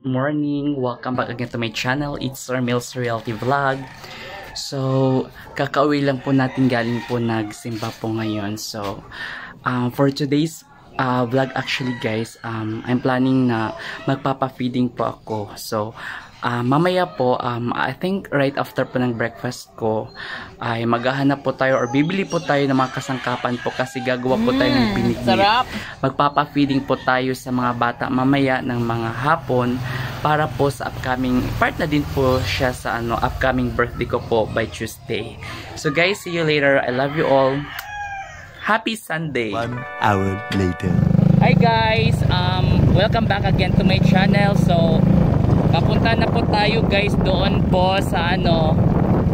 morning, welcome back again to my channel. It's Sir Mills Reality Vlog. So, kakauwi lang po natin, galing po nagsimba po ngayon. So, for today's vlog actually guys, I'm planning na magpapa-feeding po ako. So, mamaya po, I think right after po ng breakfast ko, ay maghahanap po tayo or bibili po tayo ng mga kasangkapan po kasi gagawa po tayo ng binigni. Sarap! Magpapa-feeding po tayo sa mga bata mamaya ng mga hapon para po sa upcoming, part na din po siya sa upcoming birthday ko po by Tuesday. So guys, see you later. I love you all. Happy Sunday! 1 hour later. Hi guys! Welcome back again to my channel. So, papunta na po tayo guys doon po sa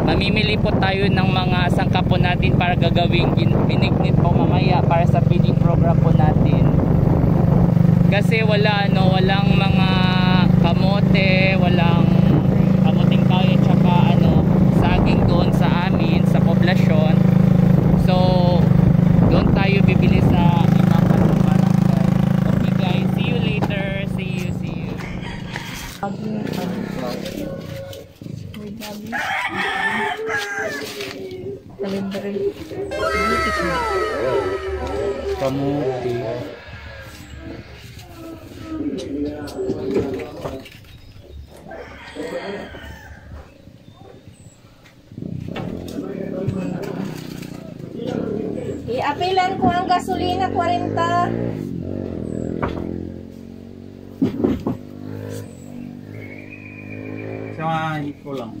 mamimili po tayo ng mga sangkap po natin para gagawing binignit po mamaya para sa feeding program po natin. Kasi walang mga kamote, walang kamuting kahoy at saka saging doon sa amin sa poblasyon. So, doon tayo bibili sa ibang barangay. Okay guys, see you later. See you. Kamuti. Iapilan ko ang gasolina 40. Samahin ko lang.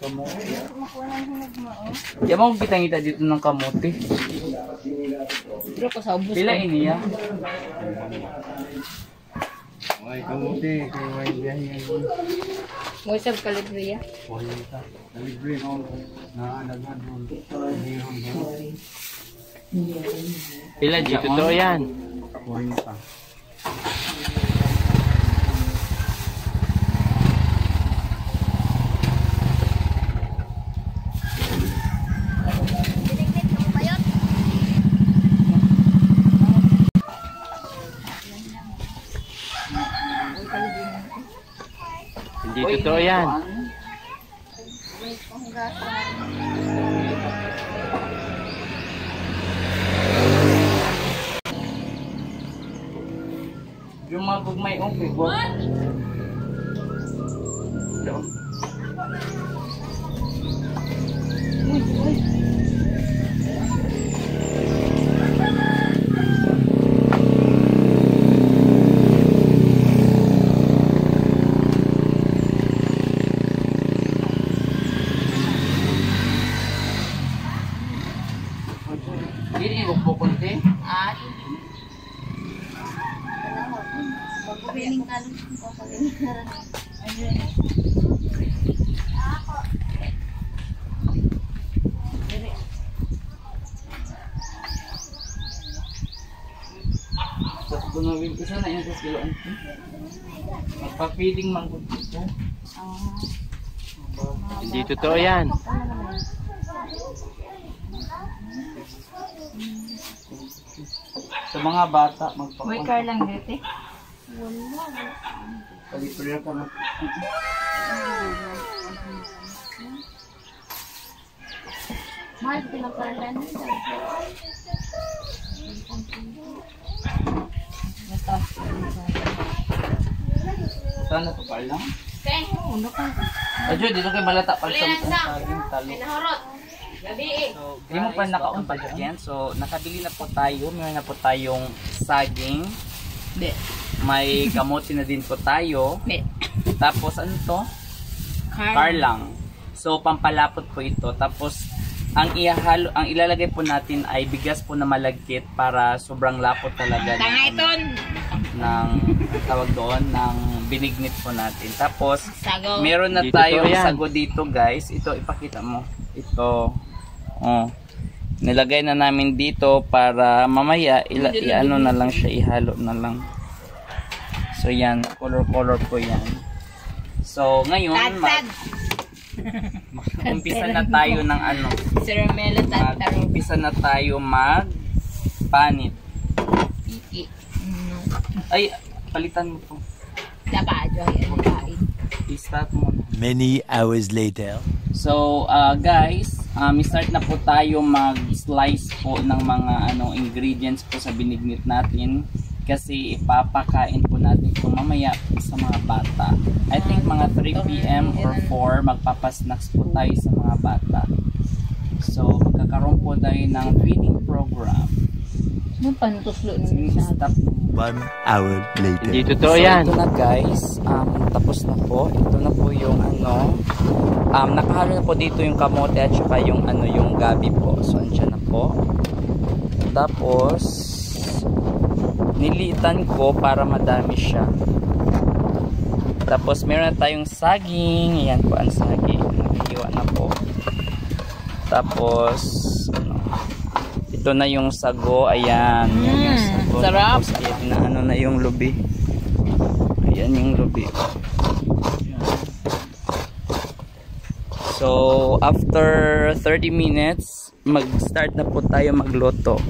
Kamote. Di mo kita dito ng kamote. Pila iniya? Ay, kamuti. May biyahe yan. Mo sa kalibriya. Libre mo. Naalagan mo. Pila dito to yan? 40. Hindi totoo yan. Yung mga gugmay okay, what? Hindi ko po konti. Pagpiling ka lang ko paling karan. So, gunawin ko sana yung kaskiloan ko. Magpa-feeding man ko dito. Hindi totoo yan. Sa mga bata, Uy, car lang dito eh. Paliprira ka na. Mahal pinapalan nila. Sana to pa lang. Okay. Uno ka. Adyo, dito kay balata pala sa saging talo. Pinahorot. Gabi eh. So, hindi mo pa naka-on pa dyan. So, nakabili na po tayo. May na po tayong saging. Be. May kamote na din po tayo. Be. Tapos, ano to? Karlang. So, pampalapot po ito. Tapos, ang ilalagay po natin ay bigas po na malagkit para sobrang lapot talaga. Tanga iton. Ng tawag doon, ng binignit po natin. Tapos, Sago. meron na tayong sago dito guys. Ito, ipakita mo. Ito. Oh. Nilagay na namin dito para mamaya i-ano na lang siya, ihalo na lang. So yan, color po yan. So ngayon umpisa na tayo ng Caramelo tatarong. umpisa na tayo Panit. Iki. Ay, palitan mo to. Dapat ay kain. I-start mo. Many hours later. So, guys, start na po tayo mag-slice po ng mga ingredients po sa binignit natin. Kasi ipapakain po natin ito mamaya sa mga bata. I think mga 3 PM or 4 magpapasnacks po tayo sa mga bata. So, magkakaroon po tayo ng feeding program. Nung panutuslo Sige, nung sa stop. 1 hour later. Hindi totoo So, yan. ito na guys, tapos na po. Ito na po yung nakahalo na po dito yung kamote at saka yung yung gabi po. So, andyan na po. Tapos, nilitan ko para madami siya. Tapos, meron na tayong saging. Ayan po ang saging. Nahihiwa na po. Tapos, ito na yung sago. Ayan. Yan yung sago. sarap. Tapos, ayan na yung lubi. Ayan yung lubi. So, after 30 minutes, mag-start na po tayo magluto.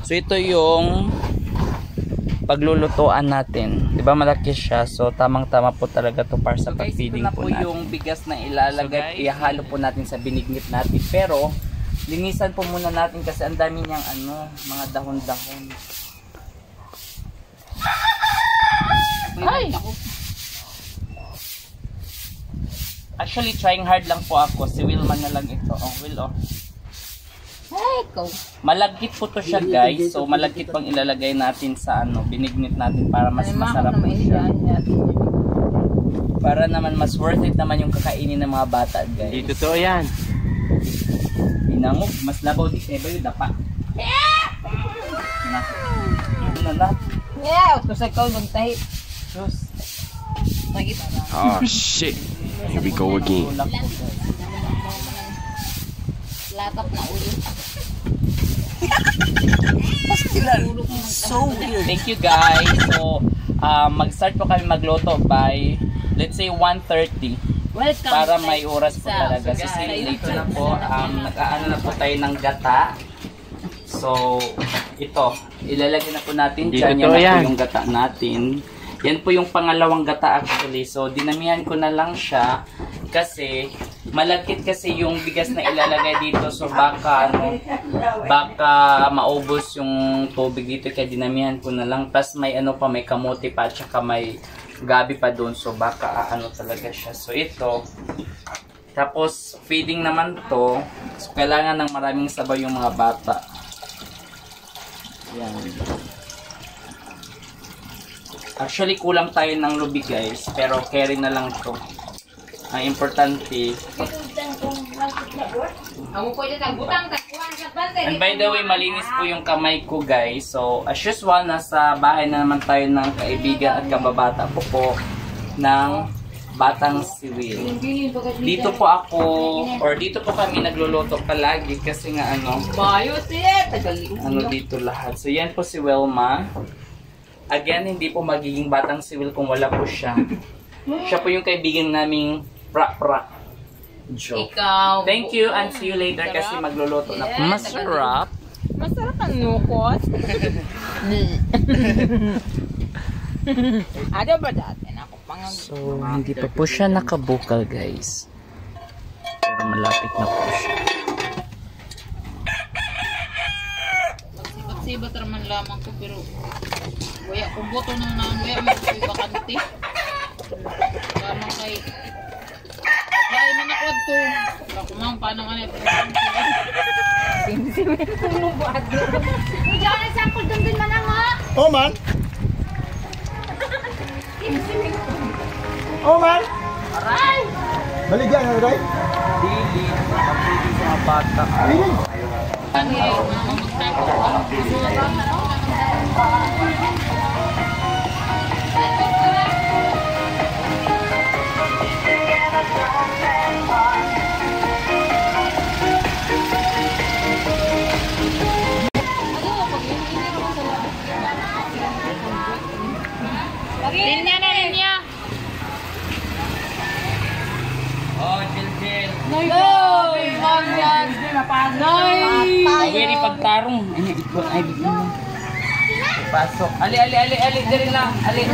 So, ito yung paglulutuan natin. 'Di ba malaki siya? So, tamang-tama po talaga to para sa pag-feeding po natin. Ito na po yung bigas na ilalagay, ihalo po natin sa binignit natin. Pero, linisan po muna natin kasi ang dami niyang mga dahon-dahon. Ay! Actually, trying hard lang po ako. Si Wilman na lang ito. Oh, Will, oh. Ay, ikaw. Malagkit po to siya, guys. So, malagkit pang ilalagay natin sa binignit natin para mas masarap po siya. Para naman mas worth it naman yung kakainin ng mga bata, guys. Hindi totoo yan. Inangok, mas labaw di ba yung dapa. Na. Yeah, ito sa ikaw magtahi. Sus. Nakita na. Oh shit. Here we go again. Tulak po, guys. Latap na ulo. So weird. Thank you, guys. So, mag-start po kami magluto by, let's say, 1:30. Welcome. Para may oras po sa- talaga. So, sa- dito na po, nag-aano na po tayo ng gata. So, ito, ilalagay na po natin Hindi dyan. totoo Yan na yan. po yung gata natin. Yan po yung pangalawang gata actually. So, dinamihan ko na lang siya kasi malagkit kasi yung bigas na ilalagay dito. So, baka maubos yung tubig dito kaya dinamihan ko na lang. Plus, may pa, may kamote pa at saka may gabi pa doon. So, baka talaga siya. So, ito. Tapos, feeding naman to. So, kailangan ng maraming sabaw yung mga bata. Yan. Actually, kulang tayo ng lubi, guys. Pero, carry na lang to. Ang importante. And by the way, malinis po yung kamay ko, guys. So, as usual, nasa bahay na naman tayo ng kaibigan at kababata po ng Batang Siwil. Dito po ako, or dito po kami nagluluto palagi kasi nga Bayot eh. dito lahat. So, yan po si Wilma. Again, hindi po magiging Batang Siwil kung wala po siya. Siya po yung kaibigan naming prak-prak. Joke. Ikaw. Thank you and see you later kasi magluluto na po. Masarap. Masarap ang nukos. Ada ba dati? Ako pang... So, hindi pa po siya nakabukal, guys. Pero malapit na po siya. Magsibat-sibat raman lamang ko pero waya kung boto nang nanwaya magsibat bakante. Lamang kay Lagi man ako to. Wala ko mang paano nga na. Diyan na sample doon din man nga. Oh man. Oh man. Aray! Baligyan na rin. Dili, pagpili sa mga bata. Ano yun? Magtago. Linya na linya. Oh, chill. No! Magyan! Nice! Pwede pag magtarong. Ay, pasok. Ali, dali lang. Ali.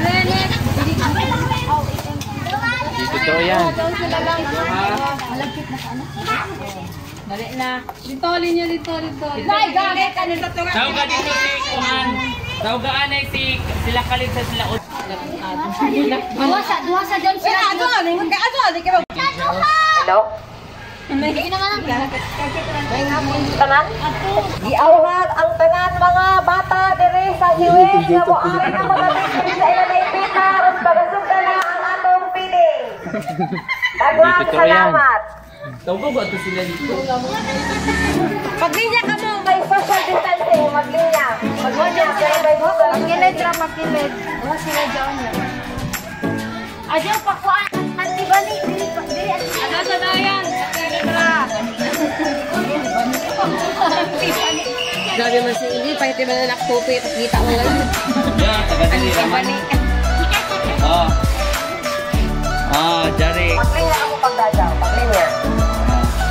Dito to yan. Dali na. Dito niyo. Tawag ka dito si Kuhan. Tawag ka anay sila kalit sa sila. Duha sa dyan sila. Hello? Hindi naman ang Tanan? Giawhag ang tanan mga bata dire sa hiwin nga moari na magaling sa ilang pita ug pagasugda na ang atong piling. Daghang salamat. Tawag ko sila dito. Maglinya ka mo, may social distancing, maglinya. Maglinya, by Google. Magkilid ra magkilid. Duha sila dyan. Adyo pakuan. Anti bali dili ano sa dayan. Grabe man si Iggy, pahit ba na naktupi, kita mo lang. Yeah, taga-dili naman. Jari. Maglinya ako pagdadaw, maglinya.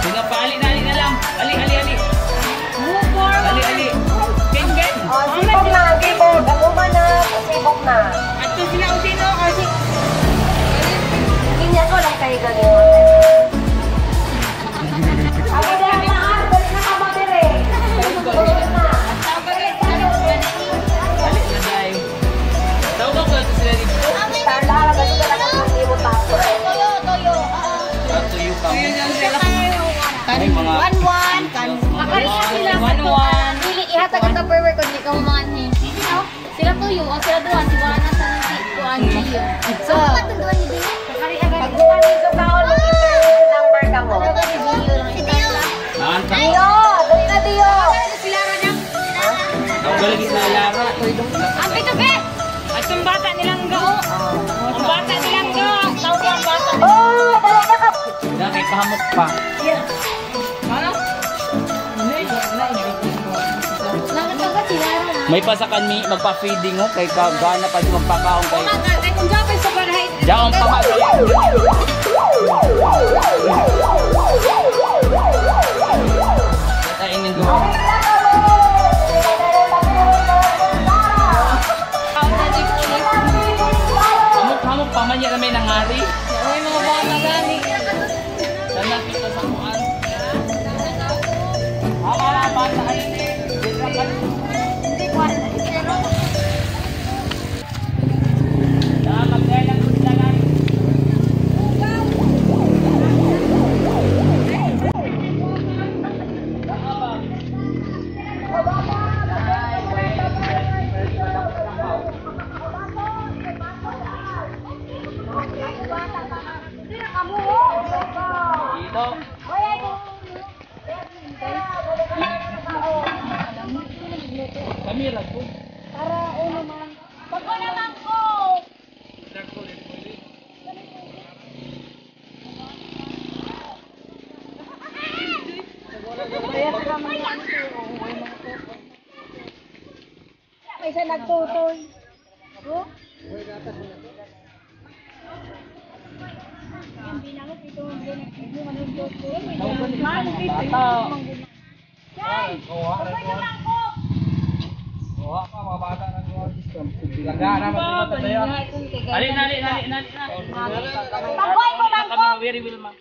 Sino pa? Ali na lang. Ali. Ali. Ken. Oh, sibog na, sibog. Aguma na, sibog na. Ato sila usino kasi Linya ko lang kayo ganyan. Ako dahil na, balik na ka mabiri. Ali na dai. Tawag ko sila dito. Tanda, kasi ka lang ang hindi mo tapo. Ato yung kami. kan Ay, mga- 1-1 kan. Makariya sila. 1-1. Dili ihatag ang Tupperware kung di ka umanhi. Sila tuyo, o sila duha, si Juana sa si Kuan Gio. So, patuduan ni Gio. Makariya Pag nandito ka ako, mag-interview number ka mo. Si Dio. Naan ka. Dio! Dali na, Dio! Sila ra niya. Tawag lagi sa Lara. Ang pito be. At yung bata nilang gao. Ang bata nilang gao. Tawag ang bata. Oh! Dali na ka! Yan, kay pahamot pa. Ano? Nakatawa sila ra. May pasakan mi magpa-feeding ho kay gana pa di magpakaon kay. Ay kung dapat sa barahay. Jaon pa ma. Kita inin do. Hamok pa man yan na may nangari. May mga bata gani. Danak kita sa kuan. Bata ay ni. Hindi ko alam. Magkaya lang kudlanan. Dito. Kami rago. Pagko naman ko. May isa nagtutoy. Ali na. Pagkoy ko lang ko. Kami very well ma.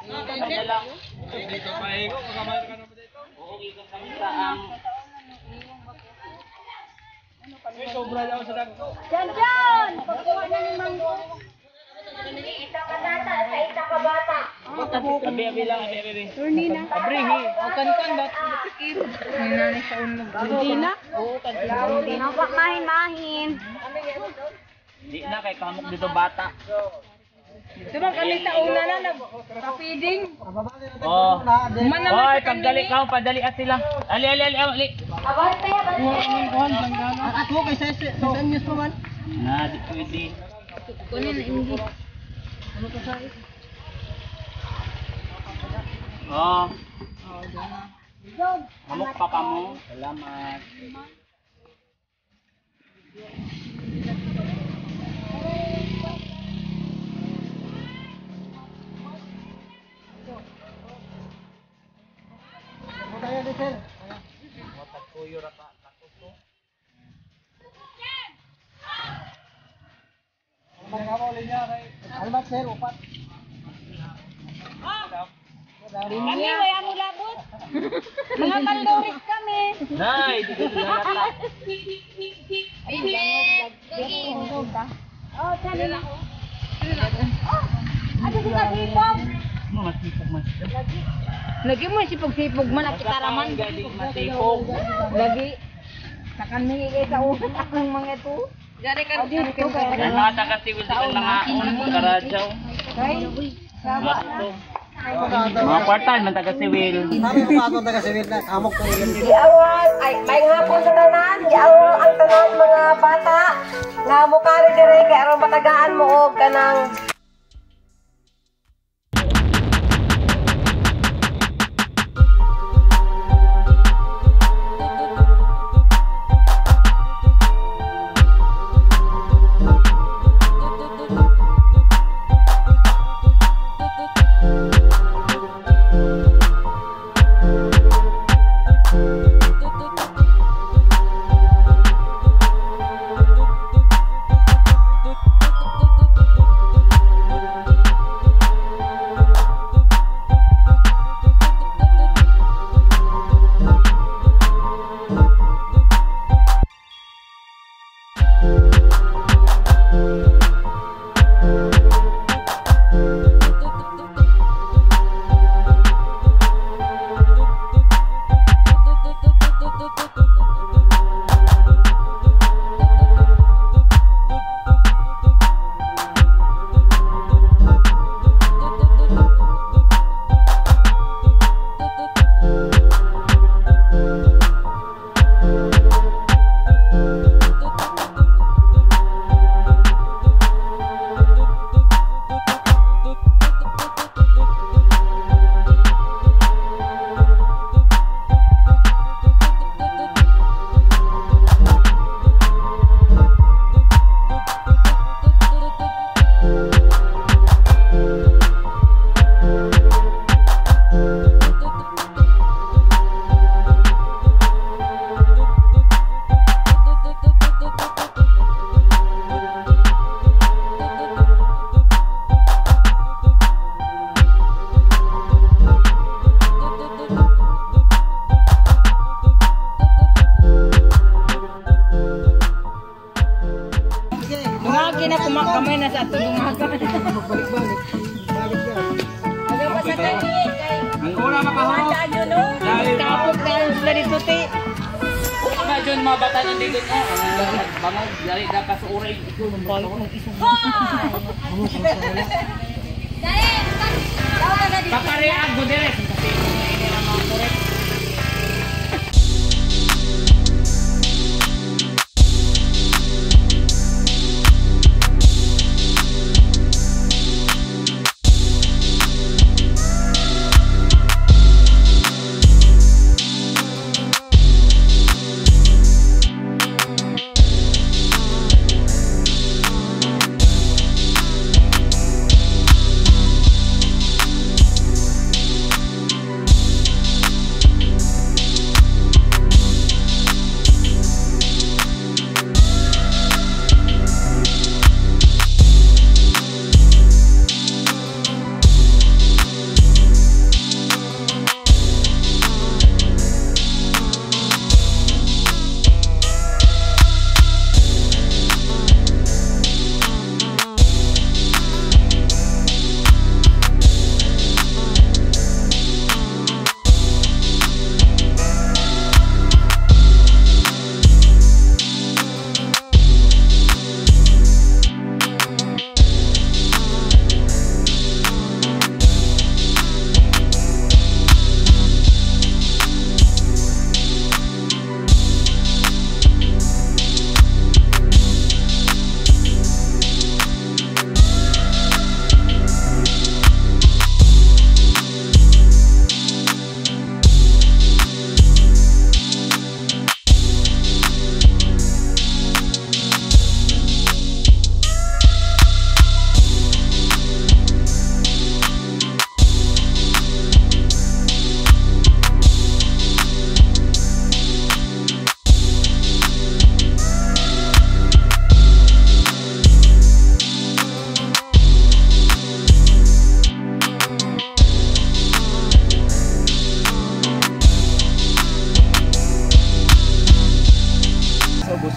Kanya lang. Oo, ikot kami sa ang Diyan! Pagkuha na ni Manggo. Isa ka bata sa isa ka bata. Abi lang, abi. Turnina. Abrihi. O kan bat. Nanay sa unog. Turnina? Oo, Turnina. Napak mahin. Di na kay kamok dito bata. Diba kami sa una na nag-feeding? Oh. Hoy, pagdali ka, padali at sila. Ali. Abante, abante. Ako kay sa news pa man. Na, di pwede. Kunin na hindi. Oh. Hamok pa ka mo. Salamat. Kami, wala mo labot. Mga kandoris kami. Nay, di ko nalata. Oh, sali na. Ano si Kasipog? Lagi mo sipog-sipog man at kitaraman. Masipog. Lagi. Takan mingi sa ulat akong mga ito. Dari ka dito kaya Ang mga taga-civil sa mga karadyaw. kay saba na. Mga part-time man taga-civil. Giawal ay may hapon sa tanan, giawal ang tanan mga bata. Nga mo kari dire kay aron matagaan mo og kanang na kumakamay na sa ato dumaga. Ang una makahon. Tapos tayo sila dito ti. Medyo mga bata ng dito no. Bangag dari da ka sa uray. Ito ng balo ng isang. Papareag mo dire kasi ini na mga correct.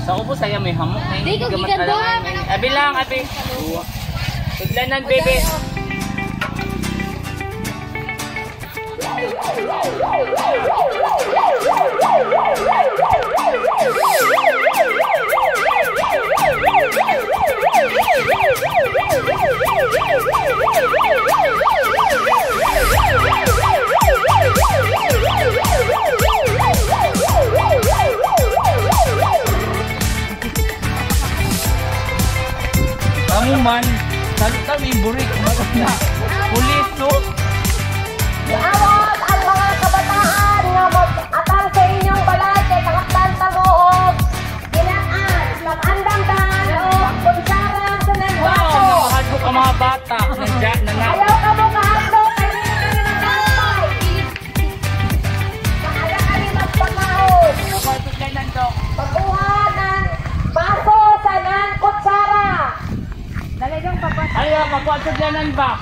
Sa ubos saya may hamok na Di ko gamat giganda. alam. Abi lang, abi. Tudlanan, bebe. Kamu man, salita may burik. Na. Pulis, no? Iawat ang mga kabataan nga mag-atang sa inyong balay kay kakaptan tagoog. Ginaan, mag-andang-dan o kunsarang sa Wow, nagwato. nakahadlok ang mga bata. Nandiyan, nanak. Ayaw ka mo kahadlok kay hindi ka rin ang gantay. Maaga ka rin magpangahon. Tudlanan daw. Pagkuha ng baso sa ng kutsara. Ayaw, magkuha tudlanan ba?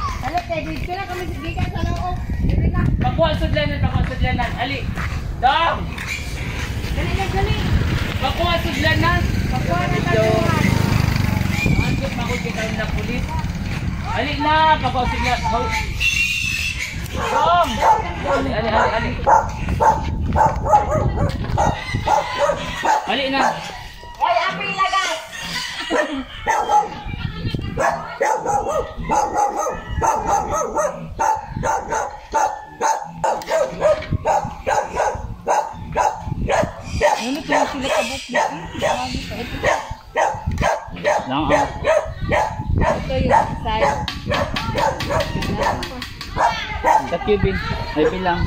Magkuha tudlanan. Ali. Dong! Magkuha tudlanan. Anggit makukit tayo ng pulis. Ali na, magkuha tudlanan. Dong! Ali. Ali na. Hoy, api lagay. Lang Sa Kevin, ay bilang.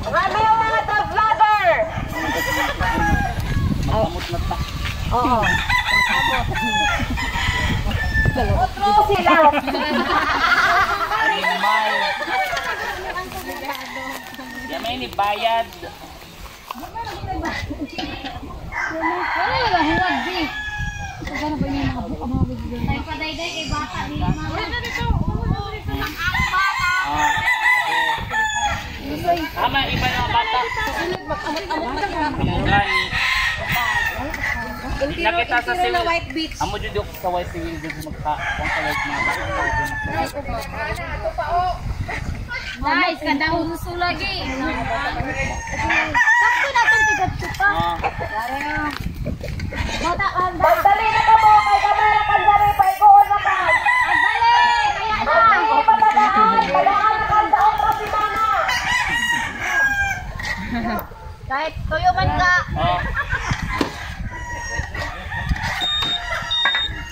Marami yung mga dog vlogger. Makamot na ta. Oo. Otro sila. Animal. Yan may ni bayad. Tama, iba na ang bata. Nakita sa civil. Amo dudok sa white civil dun magka-kung sa white mga bata. Nice, kada uso lagi. Sakto na itong tigat-tupa. Magdali na ka mo kay kamera kanjari pa ikuon na ka. Agdali! Kaya na! Ang hindi pa tadaan. Kailangan na kanda otro si Mana. Kahit tuyo man ka. Oh.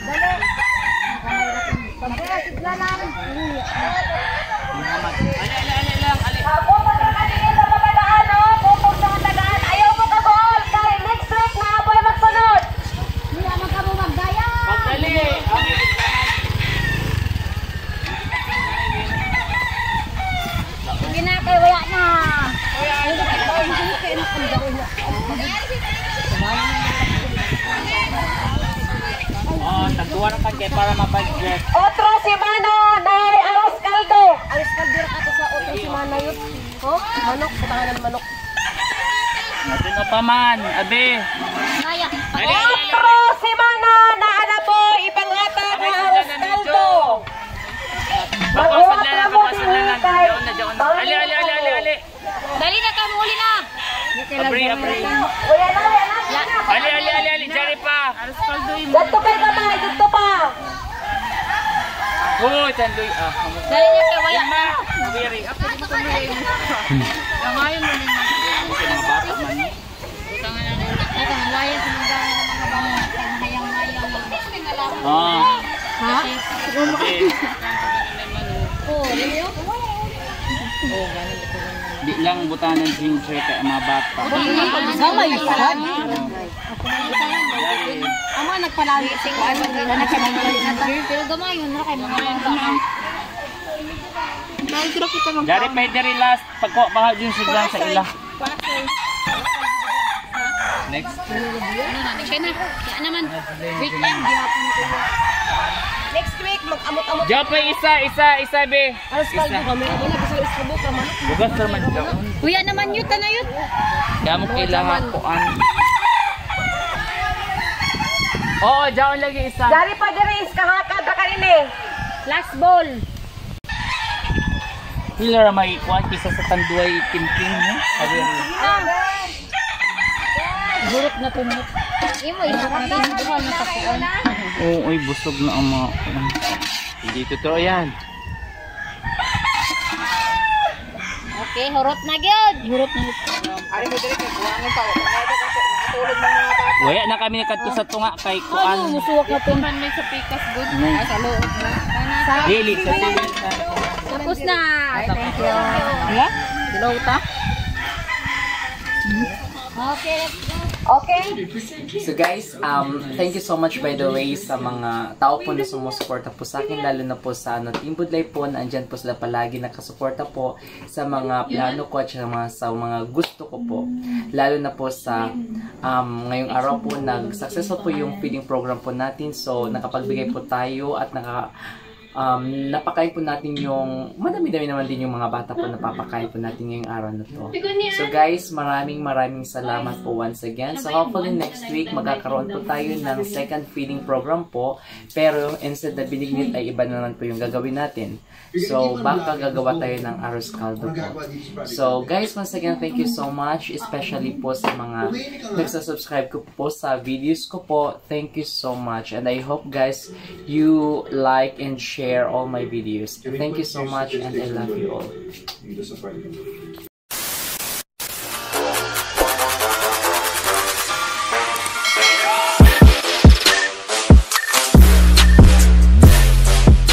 Dali! Pagkaya siglanan. Ali lang, ali. Ako pa na kanina sa pagdaan o. Pupog sa matadaan. Ayaw mo ka goal. Kay next week na aboy magsunod. Hindi naman ka mo magdaya. Pagdali. Hindi na kay wala na. Oh, tagduwa na ka kaya para mapag-dress. Otro si Mano. Nay Aros Caldo. Alis ka dira ka sa otro si Mana yun. Oh, manok. Patangan ng manok. Sino pa man, abi. Naya. Ali. Otro si Mana. Na ana po. Ipangata na Aros Caldo. Pagkasunlanan. Diyan na. Ali. Dali na ka, muli na. Abri. Kuya na. Ali, jari pa. Dito kay kamay. Dito pa. Uy, tandoy. Dali niya kay wala. Ma, mabiri. Ako dito ko na yun. Nangayon mo nila. Okay, mga bata man. Ito, malaya sa mga gawin ng mga bang hayang-hayang. Ha? Abi. Oh, liyo? Di lang butanan ginger kay mga bata. Gamay pa. Yari. Amo nagpalawi sing ano nila na kay pero gamay yun na kay mga bata. Nagdro kita mag Jari pwede rin last. Pagko, baka yun siglang sa ila. Next. Ano na, kaya na. Kaya naman. Weekend, gihapon ko. Next week, mag-amot-amot. Jope, isa, be. Alas kalbo kami. Wala kasi iskabo ka man. Bugas naman daw. Kuya naman yun, na yun. Kaya mo kailangan kuan. Oo, dyan lagi isa. Dari pa diri iskahakad ka rin eh. Last ball. Hila ra may kuan kisa sa tanduay kimking mo. Sabi rin. Burot na tumot. Imo, isakap na. Bukan na kakuan. Oo, ay busog na ang mga kuan. Hindi totoo yan. Okay, hurot na gyud. Hurot na. Ari mo diri kay kuwangon pa. Pagkada kasi matulog ng mga bata. Waya na kami kadto sa tunga kay kuan. Musuwak na tuman may sa pikas good. Sa loob na. Dili sa dili. Tapos na. Thank you. Mo? Dilaw ta. Okay, let's go. Okay? So guys, thank you so much by the way sa mga tao po na sumusuporta po sa akin, lalo na po sa Team Budlay po, andyan po sila palagi nakasuporta po sa mga plano ko at sa mga gusto ko po. Lalo na po sa ngayong araw po, nag-successful po yung feeding program po natin, so nakapagbigay po tayo at napakain po natin yung madami-dami naman din yung mga bata po napapakain po natin ngayong araw na to. So guys, maraming salamat po once again. So hopefully next week magkakaroon po tayo ng second feeding program po, pero instead na binignit ay iba naman po yung gagawin natin. So baka gagawa tayo ng arroz caldo po. So guys, once again, thank you so much, especially po sa mga nagsasubscribe ko po sa videos ko po. Thank you so much, and I hope guys you like and share all my videos. Thank you so much, and I love you all.